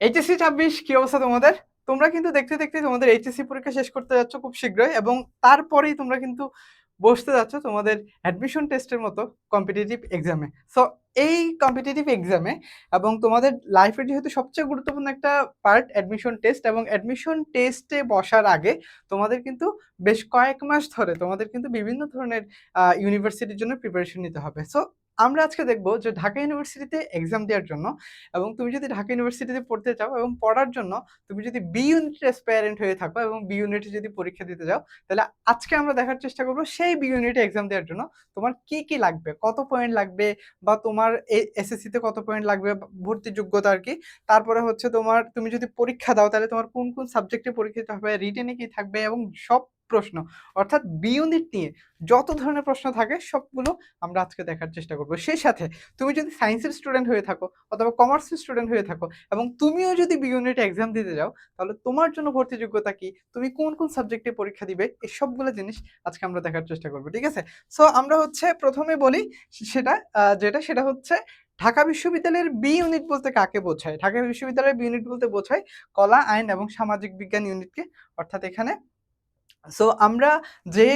HSC 26 কি অবস্থা তোমাদের? তোমরা কিন্তু দেখতে দেখতে তোমাদের এইচএসসি পরীক্ষা শেষ করতে যাচ্ছ খুব শীঘ্রই, এবং তারপরেই তোমরা কিন্তু বসতে যাচ্ছ তোমাদের অ্যাডমিশন টেস্টের মতো কম্পিটিটিভ এক্সামে। সো এই কম্পিটিটিভ এক্সামে এবং তোমাদের লাইফের যেহেতু সবচেয়ে গুরুত্বপূর্ণ একটা পার্ট অ্যাডমিশন টেস্ট, এবং অ্যাডমিশন টেস্টে বসার আগে তোমাদের কিন্তু বেশ কয়েক মাস ধরে তোমাদের কিন্তু বিভিন্ন ধরনের ইউনিভার্সিটির জন্য প্রিপারেশন নিতে হবে। সো আমরা আজকে দেখব যে ঢাকা ইউনিভার্সিটিতে এক্সাম দেওয়ার জন্য, এবং তুমি যদি ঢাকা ইউনিভার্সিটিতে পড়তে চাও এবং পড়ার জন্য তুমি যদি বি ইউনিটের অ্যাসপায়ারেন্ট হয়ে থাকো এবং বি ইউনিটে যদি পরীক্ষা দিতে যাও, তাহলে আজকে আমরা দেখার চেষ্টা করবো সেই বি ইউনিটে এক্সাম দেওয়ার জন্য তোমার কি কি লাগবে, কত পয়েন্ট লাগবে, বা তোমার এসএসসি তে কত পয়েন্ট লাগবে, ভর্তি যোগ্যতা আর কি। তারপরে হচ্ছে তোমার তুমি যদি পরীক্ষা দাও তাহলে তোমার কোন কোন সাবজেক্টে পরীক্ষা দিতে হবে, রিটেনে কি থাকবে, এবং সব প্রশ্ন, অর্থাৎ বি ইউনিট নিয়ে যত ধরনের প্রশ্ন থাকে সবগুলো আমরা আজকে দেখার চেষ্টা করবো। সেই সাথে তুমি যদি সায়েন্সের স্টুডেন্ট হয়ে থাকো অথবা কমার্সের স্টুডেন্ট হয়ে থাকো এবং তুমিও যদি বি ইউনিট এক্সাম দিতে যাও, তাহলে তোমার জন্য ভর্তি যোগ্যতা কি, তুমি কোন কোন সাবজেক্টে পরীক্ষা দিবে, এই সবগুলো জিনিস আজকে আমরা দেখার চেষ্টা করবো। ঠিক আছে? সো আমরা হচ্ছে প্রথমে বলি সেটা হচ্ছে ঢাকা বিশ্ববিদ্যালয়ের বি ইউনিট বলতে কাকে বোঝায়। ঢাকা বিশ্ববিদ্যালয়ের বি ইউনিট বলতে বোঝায় কলা, আইন এবং সামাজিক বিজ্ঞান ইউনিটকে। অর্থাৎ এখানে সো আমরা যে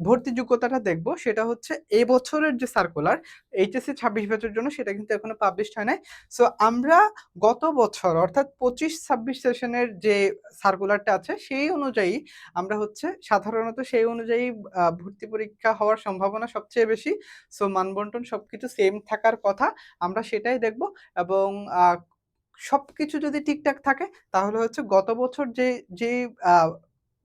ভর্তি যোগ্যতাটা দেখব সেটা হচ্ছে এই বছরের যে সার্কুলার এইচএসসি 26 ব্যাচের জন্য, সেটা কিন্তু এখনো পাবলিশড হয় নাই। সো আমরা গত বছর অর্থাৎ 25-26 সেশনের যে সার্কুলারটা আছে সেই অনুযায়ী আমরা হচ্ছে সাধারণত সেই অনুযায়ী ভর্তি পরীক্ষা হওয়ার সম্ভাবনা সবচেয়ে বেশি। সো মানবন্টন সবকিছু সেম থাকার কথা, আমরা সেটাই দেখব। এবং সবকিছু যদি ঠিকঠাক থাকে তাহলে হচ্ছে গত বছর যে যে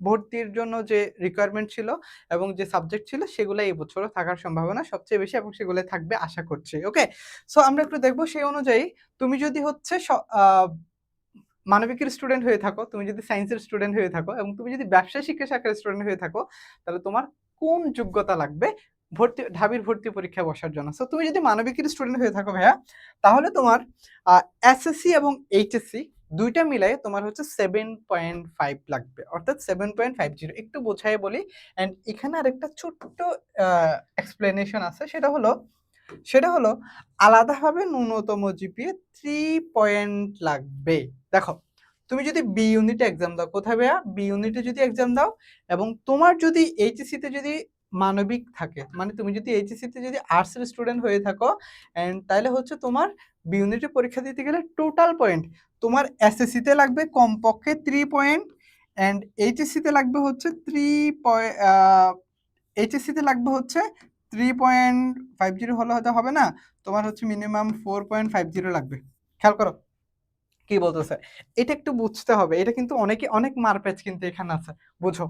ভর্তির জন্য যে রিকোয়ারমেন্ট ছিল এবং যে সাবজেক্ট ছিল সেগুলো এই বছরও থাকার সম্ভাবনা সবচেয়ে বেশি, এবং সেগুলো থাকবে আশা করছি। ওকে, সো আমরা একটু দেখবো সেই অনুযায়ী। তুমি যদি হচ্ছে মানবিকের স্টুডেন্ট হয়ে থাকো, তুমি যদি সায়েন্সের স্টুডেন্ট হয়ে থাকো, এবং তুমি যদি ব্যবসায় শিক্ষা শাখার স্টুডেন্ট হয়ে থাকো, তাহলে তোমার কোন যোগ্যতা লাগবে ঢাবির ভর্তি পরীক্ষায় বসার জন্য। সো তুমি যদি মানবিকের স্টুডেন্ট হয়ে থাকো ভাইয়া, তাহলে তোমার এসএসসি এবং এইচএসসি দুইটা মিলাই তোমার হচ্ছে 7.5 লাগবে, অর্থাৎ 7.50। একটু বোঝাই বলি, অ্যান্ড এখানে আরেকটা ছোট্ট এক্সপ্লেনেশন আছে, সেটা হলো আলাদাভাবে ন্যূনতম জিপিএ 3 লাগবে। দেখো, তুমি যদি বি ইউনিটে এক্সাম দাও, কোথায় ভাইয়া? বি ইউনিটে যদি এক্সাম দাও এবং তোমার যদি এইচএসসি তে যদি মানবিক থাকে, মানে তুমি যদি এইচএসসি তে যদি আর্টস এর স্টুডেন্ট হয়ে থাকো, এন্ড তাহলে হচ্ছে তোমার বি ইউনিটে পরীক্ষা দিতে গেলে টোটাল পয়েন্ট তোমার এসএসসি তে লাগবে কমপক্ষে 3 পয়েন্ট, এন্ড এইচএসসি তে লাগবে হচ্ছে 3 পয়েন্ট। এইচএসসি তে লাগবে হচ্ছে 3.50 হলে হয়তো হবে না, তোমার হচ্ছে মিনিমাম 4.50 লাগবে। খেয়াল করো কি বলতেছে, এটা একটু বুঝতে হবে। এটা কিন্তু অনেক মারপ্যাচ কিন্তু এখানে আছে, বুঝো।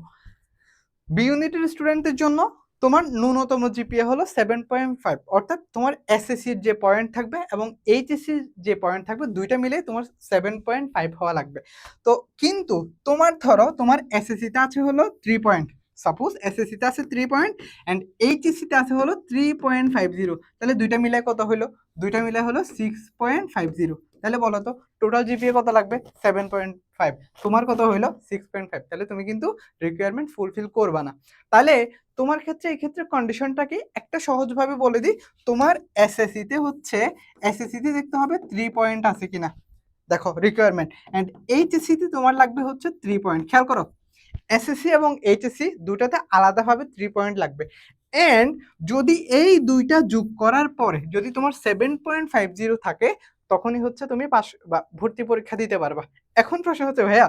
বি ইউনিটের স্টুডেন্টদের জন্য তোমার ন্যূনতম জিপিএ হলো 7.5, অর্থাৎ তোমার এসএসসির যে পয়েন্ট থাকবে এবং এইচএসসির যে পয়েন্ট থাকবে দুইটা মিলে তোমার 7.5 হওয়া লাগবে। তো কিন্তু তোমার ধরো তোমার এসএসসিতে আছে হলো 3 পয়েন্ট, সাপোজ এসএসসিতে আছে 3 পয়েন্ট অ্যান্ড এইচএসসিতে আছে হলো 3.50, তাহলে দুইটা মিলে কত হলো? দুইটা মিলে হলো 6.50। তাহলে বলো তো টোটাল জিপিএ কত লাগবে? 7.5। তোমার কত হইলো? 6.5। তাহলে তুমি কিন্তু রিকোয়ারমেন্ট ফুলফিল করবা না। তাহলে তোমার ক্ষেত্রে এই ক্ষেত্রে কন্ডিশনটা কি, একটা সহজভাবে বলে দিই। তোমার এসএসসি তে দেখতে হবে 3 পয়েন্ট আছে কিনা, দেখো রিকোয়ারমেন্ট, এন্ড এইচএসসি তে তোমার লাগবে হচ্ছে 3 পয়েন্ট। খেয়াল করো, এসএসসি এবং এইচএসসি দুটাতে আলাদাভাবে 3 পয়েন্ট লাগবে। এন্ড যদি এই দুইটা যোগ করার পরে যদি তোমার 7.50 থাকে, তখনই হচ্ছে তুমি পাস বা ভর্তি পরীক্ষা দিতে পারবা। এখন প্রশ্ন হচ্ছে ভাইয়া,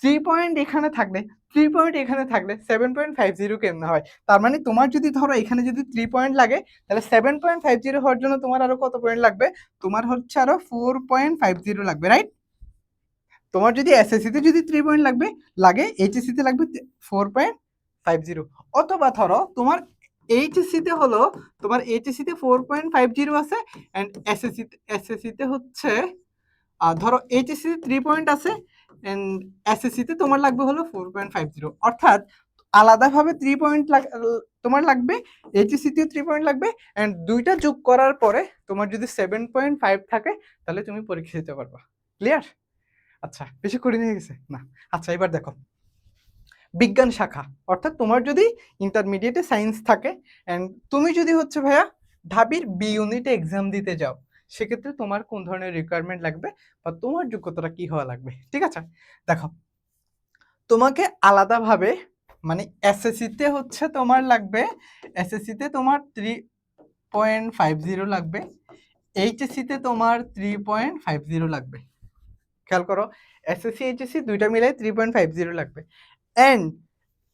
3 পয়েন্ট এখানে থাকলে 3 পয়েন্ট এখানে থাকলে 7.50 কেমনে হয়? তার মানে তোমার যদি ধরো এখানে যদি 3 পয়েন্ট লাগে, তাহলে 7.50 হওয়ার জন্য তোমার আরো কত পয়েন্ট লাগবে? তোমার হচ্ছে আরো 4.50 লাগবে, রাইট? তোমার যদি এসএসসি তে যদি 3 পয়েন্ট লাগে এইচএসসি তে লাগবে 4.50। অথবা ধরো তোমার এইচএসসি তে হলো তোমার এইচএসসি তে 4.50 আছে, এন্ড এসএসসি তে হচ্ছে ধরো এইচএসসি তে 3 পয়েন্ট আছে, এন্ড এসএসসি তে তোমার লাগবে হলো 4.50। অর্থাৎ আলাদাভাবে 3 পয়েন্ট তোমার লাগবে, এইচএসসি তে 3 পয়েন্ট লাগবে, এন্ড দুইটা যোগ করার পরে তোমার যদি 7.5 থাকে, তাহলে তুমি পরীক্ষা দিতে পারবা। ক্লিয়ার? আচ্ছা, বেশি কঠিন হয়ে গেছে না? আচ্ছা, এবার দেখো বিজ্ঞান শাখা, অর্থাৎ তোমার যদি ইন্টারমিডিয়েটে সায়েন্স থাকে, এন্ড তুমি যদি হচ্ছে ভাইয়া ঢাবির বি ইউনিটে এক্সাম দিতে যাও, সেক্ষেত্রে তোমার কোন ধরনের রিকোয়ারমেন্ট লাগবে বা তোমার যোগ্যতাটা কি হওয়া লাগবে। ঠিক আছে, দেখো তোমাকে আলাদাভাবে মানে এসএসসিতে হচ্ছে তোমার লাগবে, এসএসসিতে তোমার 3.50 লাগবে, এইচএসসিতে তোমার 3.50 লাগবে। খেয়াল করো, এসএসসি এইচএসসি দুইটা মিলাই 3.50 লাগবে। অ্যান্ড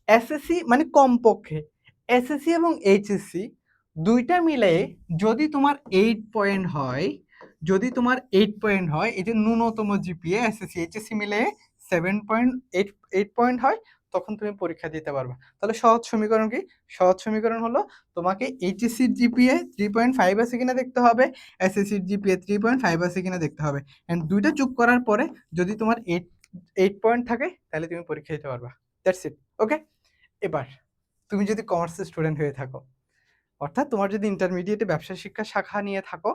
এসএসসি মানে কমপক্ষে এসএসসি এবং এইচএসসি দুইটা মিলে যদি তোমার 8 পয়েন্ট হয়, যদি তোমার 8 পয়েন্ট হয়, এই যে ন্যূনতম জিপিএ এসএসসি এইচএসসি মিলে 7.8 পয়েন্ট হয়, তখন তুমি পরীক্ষা দিতে পারবে। তাহলে সহজ সমীকরণ কি? সহজ সমীকরণ হলো তোমাকে এইচএসসির জিপিএ 3.5 আছে কিনা দেখতে হবে, এসএসসির জিপিএ 3.5 আছে কিনা দেখতে হবে, অ্যান্ড দুইটা যোগ করার পরে যদি তোমার 8 পয়েন্ট থাকে তাহলে তুমি পরীক্ষা দিতে পারবা। That's it. ওকে, এবার তুমি যদি কমার্সের স্টুডেন্ট হয়ে থাকো, অর্থাৎ তোমার যদি ইন্টারমিডিয়েটে ব্যবসা শিক্ষা শাখা নিয়ে থাকো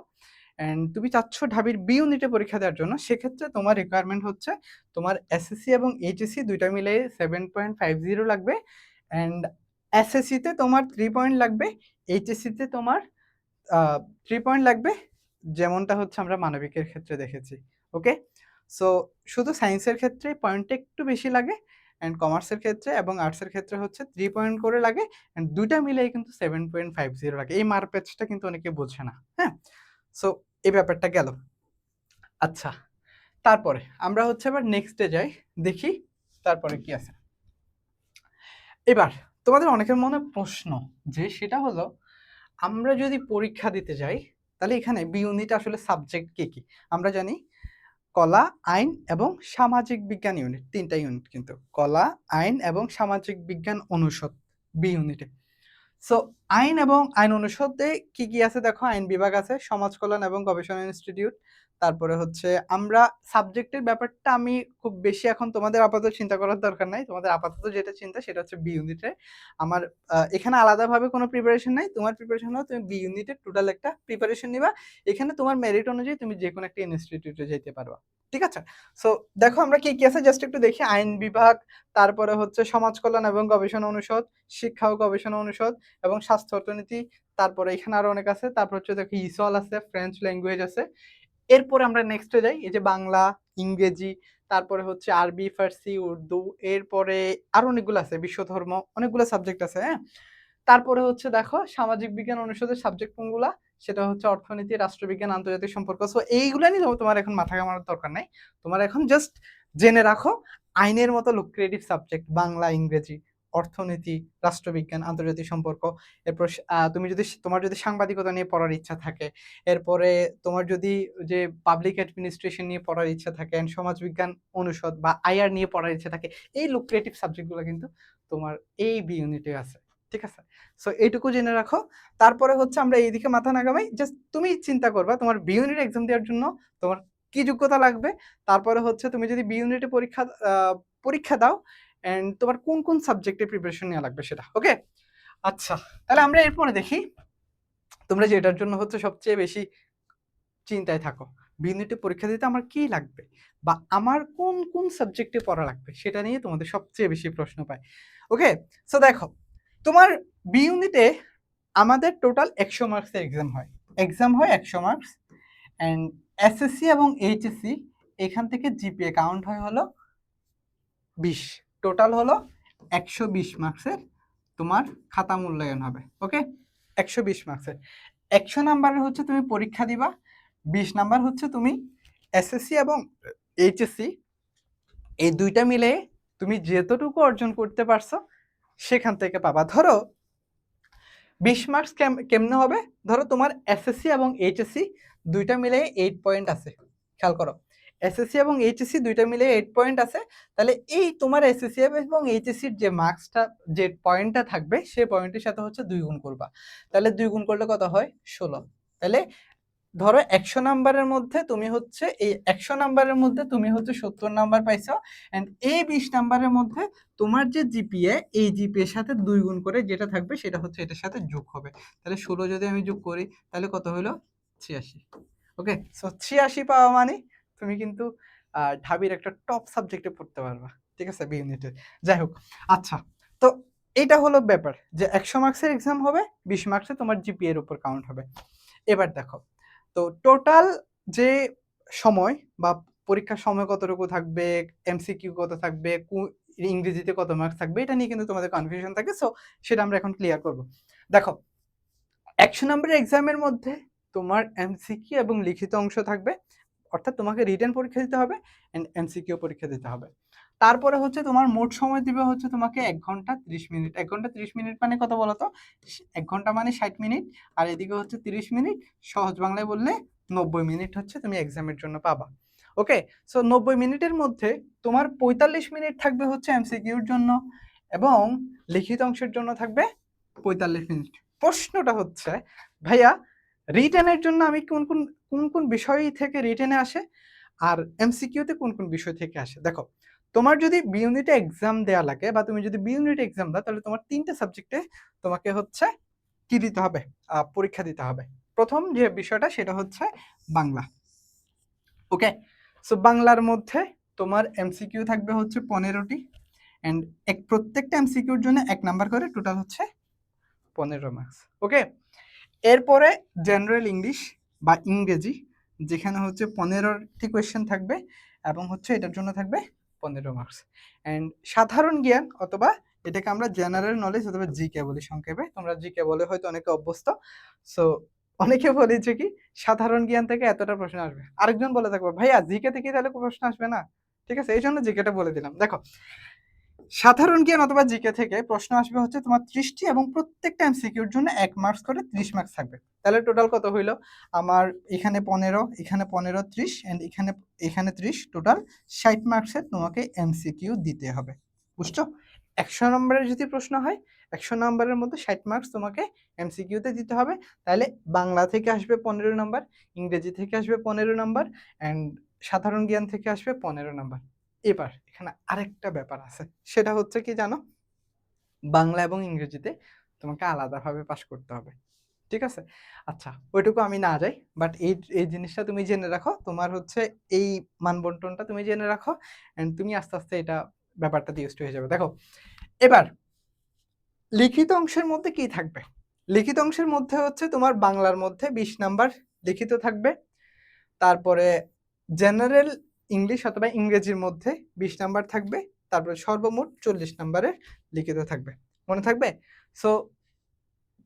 অ্যান্ড তুমি চাচ্ছ ঢাবির বি ইউনিটে পরীক্ষা দেওয়ার জন্য, সেক্ষেত্রে তোমার রিকোয়ারমেন্ট হচ্ছে তোমার এসএসসি এবং এইচএসসি দুইটা মিলে 7.50 লাগবে, অ্যান্ড এসএসসিতে তোমার 3 পয়েন্ট লাগবে, এইচএসসিতে তোমার 3 পয়েন্ট লাগবে, যেমনটা হচ্ছে আমরা মানবিকের ক্ষেত্রে দেখেছি। ওকে, সো শুধু সায়েন্সের ক্ষেত্রে পয়েন্টটা একটু বেশি লাগে, অ্যান্ড কমার্সের ক্ষেত্রে এবং আর্টসের ক্ষেত্রে হচ্ছে 3 পয়েন্ট করে লাগে, অ্যান্ড দুইটা মিলেই কিন্তু 7.50 লাগে। এই মারপ্যাচটা কিন্তু অনেকে বোঝে না। হ্যাঁ, সো এই ব্যাপারটা গেল। আচ্ছা, তারপরে আমরা হচ্ছে আবার নেক্সটে যাই, দেখি তারপরে কি আছে। এবার তোমাদের অনেকের মনে প্রশ্ন যে সেটা হলো, আমরা যদি পরীক্ষা দিতে যাই তাহলে এখানে বি ইউনিট আসলে সাবজেক্ট কি কি? আমরা জানি কলা, আইন এবং সামাজিক বিজ্ঞান ইউনিট, তিনটা ইউনিট কিন্তু, কলা, আইন এবং সামাজিক বিজ্ঞান অনুষদ বি ইউনিটে। সো আইন এবং আইন অনুষদে কি কি আছে দেখো, আইন বিভাগ আছে, সমাজ কল্যাণ এবং গবেষণা ইনস্টিটিউট, তারপরে হচ্ছে আমরা সাবজেক্টের ব্যাপারটা আমি খুব বেশি এখন তোমাদের আপাতত চিন্তা করার দরকার নাই, তোমাদের আপাতত যেটা চিন্তা সেটা হচ্ছে বি ইউনিটে। আমার এখানে আলাদাভাবে কোনো প্রিপারেশন নাই, তোমার প্রিপারেশন হলো তুমি বি ইউনিটের টোটাল একটা প্রিপারেশন নিবা, এখানে তোমার মেরিট অনুযায়ী তুমি যে কোনো একটা ইনস্টিটিউটে যেতে পারবা। ঠিক আছে, সো দেখো আমরা কি কি আছে জাস্ট একটু দেখি। আইন বিভাগ, তারপরে হচ্ছে সমাজ কল্যাণ এবং গবেষণা অনুষদ, শিক্ষা ও গবেষণা অনুষদ এবং স্বাস্থ্য অর্থনীতি, তারপরে এখানে আরো অনেক আছে, তারপর হচ্ছে দেখো ইসল আছে, ফ্রেঞ্চ ল্যাঙ্গুয়েজ আছে। এরপরে আমরা নেক্সটে যাই, এই যে বাংলা, ইংরেজি, তারপরে হচ্ছে আরবি, ফার্সি, উর্দু, এরপরে আরো অনেকগুলো আছে, বিশ্ব ধর্ম, অনেকগুলো সাবজেক্ট আছে। হ্যাঁ, তারপরে হচ্ছে দেখো সামাজিক বিজ্ঞান অনুষদের সাবজেক্ট কোনগুলা, সেটা হচ্ছে অর্থনীতি, রাষ্ট্রবিজ্ঞান, আন্তর্জাতিক সম্পর্ক। সো এইগুলা নিয়ে তোমার এখন মাথা ঘামানোর দরকার নাই, তোমার এখন জাস্ট জেনে রাখো আইনের মতো লুক্রেটিভ সাবজেক্ট বাংলা, ইংরেজি, অর্থনীতি, রাষ্ট্রবিজ্ঞান, আন্তর্জাতিক সম্পর্ক। এরপর তুমি যদি তোমার যদি সাংবাদিকতা নিয়ে পড়ার ইচ্ছা থাকে, এরপরে তোমার যদি যে পাবলিক অ্যাডমিনিস্ট্রেশন নিয়ে পড়ার ইচ্ছা থাকে, সমাজবিজ্ঞান অনুষদ বা আইআর নিয়ে পড়ার ইচ্ছা থাকে, এই লুক্রেটিভ সাবজেক্টগুলো কিন্তু তোমার এই বি ইউনিটে আছে। ঠিক আছে, সো এইটুকু জেনে রাখো। তারপরে হচ্ছে আমরা এইদিকে মাথা নাগামাই, জাস্ট তুমি চিন্তা করবা তোমার বি ইউনিট এক্সাম দেওয়ার জন্য তোমার কি যোগ্যতা লাগবে, তারপরে হচ্ছে তুমি যদি বি ইউনিটে পরীক্ষা দাও এন্ড তোমার কোন কোন সাবজেক্টে প্রিপারেশন নেওয়া লাগবে সেটা। ওকে, আচ্ছা তাহলে আমরা এরপরে দেখি তোমরা যেটার জন্য হচ্ছে সবচেয়ে বেশি চিন্তায় থাকো, বি ইউনিটে পরীক্ষা দিতে আমার কি লাগবে বা আমার কোন কোন সাবজেক্টে পড়া লাগবে, সেটা নিয়ে তোমাদের সবচেয়ে বেশি প্রশ্ন পায়। ওকে, সো দেখো তোমার বি ইউনিটে আমাদের টোটাল 100 মার্কসের এক্সাম হয় 100 মার্কস, অ্যান্ড এসএসসি এবং এইচএসসি এখান থেকে জিপিএ কাউন্ট হয় হলো 20, টোটাল হলো 120 মার্কসের তোমার খাতা মূল্যায়ন হবে। ওকে, 120 মার্কসের 100 নাম্বারের হচ্ছে তুমি পরীক্ষা দিবা, 20 নাম্বার হচ্ছে তুমি এসএসসি এবং এইচএসসি এই দুইটা মিলে তুমি যেতটুকু অর্জন করতে পারছো সেখান থেকে পাবা। ধরো 20 মার্কস কেমনে হবে, ধরো তোমার এসএসসি এবং এইচএসসি দুইটা মিলে 8 পয়েন্ট আছে, খেয়াল করো এসএসসি এবং এইচএসসি দুইটা মিলে 8 পয়েন্ট আছে, তাহলে এই তোমার এসএসসি এবং এইচএসসির যে মার্কসটা যে পয়েন্টটা থাকবে সেই পয়েন্টের সাথে হচ্ছে 2 গুণ করবা, তাহলে 2 গুণ করলে কত হয় 16। তাহলে ধরো 100 নাম্বারের মধ্যে তুমি হচ্ছে এই 100 নাম্বারের মধ্যে তুমি হচ্ছে 70 নাম্বার পাইছো, এন্ড এই 20 নাম্বারের মধ্যে তোমার যে জিপিএ এই জিপিএ এর সাথে 2 গুণ করে যেটা থাকবে সেটা হচ্ছে এটার সাথে যোগ হবে। তাহলে 16 যদি আমি যোগ করি তাহলে কত হলো 86। ওকে, সো 86 পাওয়া মানে তুমি কিন্তু ঢাবির একটা টপ সাবজেক্টে পড়তে পারবা। ঠিক আছে, বি ইউনিটে। যাই হোক, আচ্ছা তো এটা হলো ব্যাপার যে 100 মার্কসের এক্সাম হবে, 20 মার্কসে তোমার জিপিএ এর উপর কাউন্ট হবে। এবার দেখো তো টোটাল যে সময় বা পরীক্ষার সময় কতটুকু থাকবে, এমসিকিউ কত থাকবে, ইংরেজিতে কত মার্কস থাকবে, এটা নিয়ে কিন্তু তোমাদের কনফিউশন থাকে। সো সেটা আমরা এখন ক্লিয়ার করব। দেখো, 100 নম্বরের এক্সামের মধ্যে তোমার এমসিকিউ এবং লিখিত অংশ থাকবে, অর্থাৎ তোমাকে রিটেন পরীক্ষা দিতে হবে এন্ড এমসিকিউ পরীক্ষা দিতে হবে। তারপরে হচ্ছে তোমার মোট সময় দিবে হচ্ছে তোমাকে 1 ঘন্টা 30 মিনিট। 1 ঘন্টা 30 মিনিট মানে কত বলো তো? 1 ঘন্টা মানে 60 মিনিট, আর এদিকে হচ্ছে 30 মিনিট, সহজ বাংলায় বললে 90 মিনিট হচ্ছে তুমি এক্সামের জন্য পাবা। ওকে, সো 90 মিনিটের মধ্যে তোমার 45 মিনিট থাকবে হচ্ছে এমসিকিউর জন্য এবং লিখিত অংশের জন্য থাকবে 45 মিনিট। প্রশ্নটা হচ্ছে, ভাইয়া রিটেনের জন্য আমি কোন কোন বিষয় থেকে রিটেনে আসে আর এমসিকিউতে কোন কোন বিষয় থেকে আসে? দেখো, তোমার যদি বি ইউনিটে এক্সাম দেওয়া লাগে বা তুমি যদি বি ইউনিটে এক্সাম দাও, তাহলে তোমার 3টে সাবজেক্টে তোমাকে হচ্ছে কি দিতে হবে? পরীক্ষা দিতে হবে। প্রথম যে বিষয়টা সেটা হচ্ছে বাংলা। ওকে, সো বাংলার মধ্যে তোমার এমসিকিউ থাকবে হচ্ছে 15টি এন্ড প্রত্যেকটা এমসিকিউর জন্য 1 নাম্বার করে, টোটাল হচ্ছে 15 মার্কস। ওকে, এরপরে জেনারেল ইংলিশ বা ইংরেজি, যেখানে হচ্ছে 15টি কোয়েশ্চেন থাকবে এবং হচ্ছে এটার জন্য থাকবে 15 মার্কস। অ্যান্ড সাধারণ জ্ঞান অথবা এটাকে আমরা জেনারেল নলেজ অথবা জিকে বলি সংক্ষেপে, তোমরা জিকে বলে হয়তো অনেকে অভ্যস্ত। সো অনেকে বলেছে কি সাধারণ জ্ঞান থেকে এতটা প্রশ্ন আসবে, আরেকজন বলে থাকবে ভাইয়া জিকে থেকে তাহলে প্রশ্ন আসবে না। ঠিক আছে, এই জন্য জিকেটা বলে দিলাম। দেখো, সাধারণ জ্ঞান অথবা জিকে থেকে প্রশ্ন আসবে হচ্ছে তোমার 30টি এবং প্রত্যেকটা এমসিকিউর জন্য 1 মার্কস করে 30 মার্কস থাকবে। তাহলে টোটাল কত হইলো? আমার এখানে 15, এখানে 15, 30 এন্ড এখানে 30, টোটাল 60 মার্কসের তোমাকে এমসিকিউ দিতে হবে। বুঝছো? 100 নম্বরের যদি প্রশ্ন হয়, 100 নম্বরের মধ্যে 60 মার্কস তোমাকে এমসিকিউতে দিতে হবে। তাহলে বাংলা থেকে আসবে 15 নাম্বার, ইংরেজি থেকে আসবে 15 নাম্বার এন্ড সাধারণ জ্ঞান থেকে আসবে 15 নাম্বার। এবার এখানে আরেকটা ব্যাপার আছে, সেটা হচ্ছে কি জানো? বাংলা এবং ইংরেজিতে তোমাকে আলাদাভাবে পাস করতে হবে। ঠিক আছে? আচ্ছা, ওইটুকু আমি না যাই, বাট এই জিনিসটা তুমি জেনে রাখো। তোমার হচ্ছে এই মানবন্টনটা তুমি জেনে রাখো এন্ড তুমি আস্তে আস্তে এটা ব্যাপারটাতে ইউজড হয়ে যাবে। দেখো, এবার লিখিত অংশের মধ্যে কি থাকবে? লিখিত অংশের মধ্যে হচ্ছে তোমার বাংলার মধ্যে 20 নাম্বার লিখিত থাকবে। তারপরে জেনারেল ইংলিশ অথবা ইংরেজির মধ্যে 20 নাম্বার থাকবে। তারপরে সর্বমোট 40 নাম্বারের লিখিত থাকবে। মনে থাকবে? সো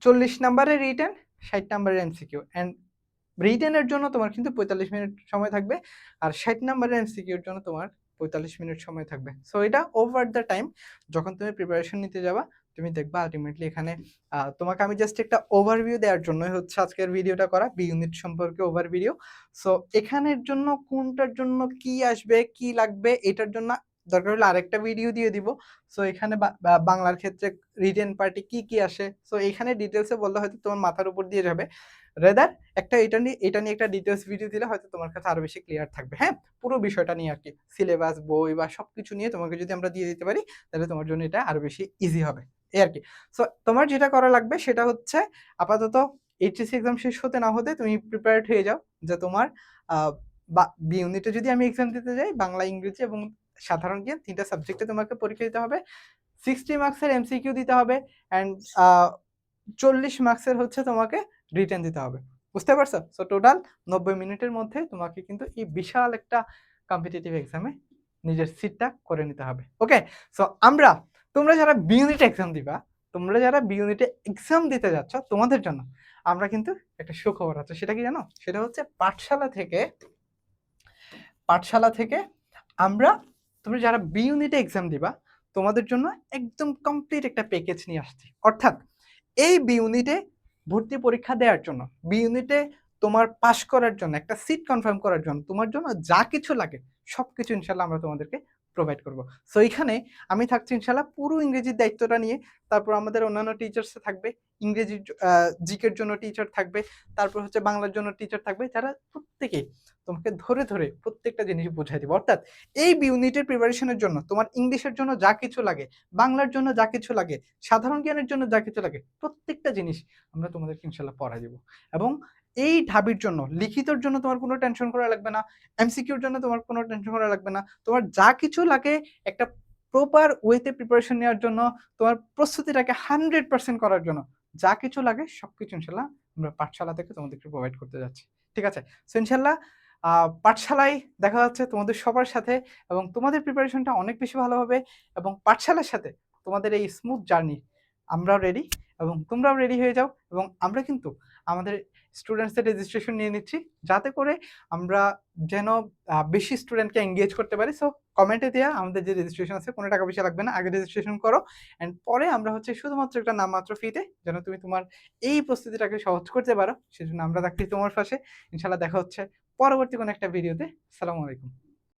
40 নাম্বারের রিটেন, 60 নাম্বারের এমসিকিউ এন্ড রিটেনের জন্য তোমার কিন্তু 45 মিনিট সময় থাকবে আর 60 নাম্বারের এমসিকিউর জন্য তোমার 45 মিনিট সময় থাকবে। সো এটা ওভার দ্য টাইম যখন তুমি প্রিপারেশন নিতে যাবা, তুমি দেখবা আলটিমেটলি এখানে তোমাকে আমি জাস্ট একটা ওভারভিউ দেওয়ার জন্যই হচ্ছে আজকের ভিডিওটা করা, বি ইউনিট সম্পর্কে ওভারভিউ। সো এখানের জন্য কোনটার জন্য কি আসবে, কি লাগবে, এটার জন্য দরকার হলে আরেকটা ভিডিও দিয়ে দিব। সো এখানে বাংলার ক্ষেত্রে রিটেন পার্টি কি কি আসে, সো এখানে ডিটেলসে বললে হয়তো তোমার মাথার উপর দিয়ে যাবে। রেদার একটা এটা নিয়ে একটা ডিটেলস ভিডিও দিলে হয়তো তোমার কাছে আরো বেশি ক্লিয়ার থাকবে। হ্যাঁ, পুরো বিষয়টা নিয়ে আর কি, সিলেবাস, বই বা সবকিছু নিয়ে তোমাকে যদি আমরা দিয়ে দিতে পারি, তাহলে তোমার জন্য এটা আরো বেশি ইজি হবে, এই আর কি। সো তোমার যেটা করা লাগবে সেটা হচ্ছে আপাতত এইচএসসি এক্সাম শেষ হতে না হতে তুমি প্রিপেয়ার্ড হয়ে যাও যে তোমার বি ইউনিটে যদি আমি এক্সাম দিতে যাই, বাংলা, ইংরেজি এবং সাধারণ জ্ঞান 3টা সাবজেক্টে তোমাকে পরীক্ষা দিতে হবে। 60 মার্কসের এমসিকিউ দিতে হবে অ্যান্ড 40 মার্কসের হচ্ছে তোমাকে রিটেন দিতে হবে। বুঝতে পারছো? সো টোটাল 90 মিনিটের মধ্যে তোমাকে কিন্তু এই বিশাল একটা কম্পিটিটিভ এক্সামে নিজের সিটটা করে নিতে হবে। ওকে, সো তোমরা যারা বি ইউনিটে এক্সাম দিবা, তোমরা যারা বি ইউনিটে এক্সাম দিতে যাচ্ছ, তোমাদের জন্য আমরা কিন্তু একটা সুখবর আছে। সেটা কি জানো? সেটা হচ্ছে পাঠশালা থেকে আমরা, তোমরা যারা বি ইউনিটে এক্সাম দিবা, তোমাদের জন্য একদম কমপ্লিট একটা প্যাকেজ নিয়ে আসছি। অর্থাৎ এই বি ইউনিটে ভর্তি পরীক্ষা দেওয়ার জন্য, বি ইউনিটে তোমার পাস করার জন্য, একটা সিট কনফার্ম করার জন্য তোমার জন্য যা কিছু লাগে সবকিছু ইনশাল্লাহ আমরা তোমাদেরকে প্রোভাইড করব। সো এখানে আমি থাকছি ইনশাল্লাহ পুরো ইংরেজির দায়িত্বটা নিয়ে। তারপর আমাদের অন্যান্য টিচার্স থাকবে, ইংরেজির জিকের জন্য টিচার থাকবে, তারপর হচ্ছে বাংলার জন্য টিচার থাকবে, যারা প্রত্যেকেই তোমাকে ধরে ধরে প্রত্যেকটা জিনিস বুঝাই দিবে। অর্থাৎ এই বি ইউনিটের প্রিপারেশনের জন্য তোমার ইংলিশের জন্য যা কিছু লাগে, বাংলার জন্য যা কিছু লাগে, সাধারণ জ্ঞানের জন্য যা কিছু লাগে, প্রত্যেকটা জিনিস আমরা তোমাদেরকে ইনশাল্লাহ পড়া দিব। এবং এই ঢাবির জন্য, লিখিতর জন্য তোমার কোনো টেনশন করা লাগবে না, এমসিকিউর জন্য তোমার কোনো টেনশন করা লাগবে না। তোমার যা কিছু লাগে একটা প্রপার ওয়েতে প্রিপারেশন নেওয়ার জন্য, তোমার প্রস্তুতিটাকে 100% করার জন্য যা কিছু লাগে সবকিছু ইনশাল্লাহ আমরা পাঠশালা থেকে তোমাদেরকে প্রোভাইড করতে যাচ্ছি। ঠিক আছে? সো ইনশাআল্লাহ পাঠশালায় দেখা হচ্ছে তোমাদের সবার সাথে এবং তোমাদের প্রিপারেশনটা অনেক বেশি ভালো হবে এবং পাঠশালার সাথে তোমাদের এই স্মুথ জার্নি আমরাও রেডি এবং তোমরাও রেডি হয়ে যাও এবং আমরা কিন্তু আমাদের স্টুডেন্টসদের রেজিস্ট্রেশন নিয়ে নিচ্ছি যাতে করে আমরা যেন বেশি স্টুডেন্টকে এনগেজ করতে পারি। সো কমেন্টে দেয়া আমাদের যে রেজিস্ট্রেশন আছে কোনো টাকা পয়সা লাগবে না। আগে রেজিস্ট্রেশন করো অ্যান্ড পরে আমরা হচ্ছে শুধুমাত্র একটা নামমাত্র ফিতে যেন তুমি তোমার এই প্রস্তুতিটাকে সহজ করতে পারো সেজন্য আমরা থাকছি তোমার পাশে। ইনশাআল্লাহ দেখা হচ্ছে পরবর্তী কোনো একটা ভিডিওতে। আসসালামু আলাইকুম।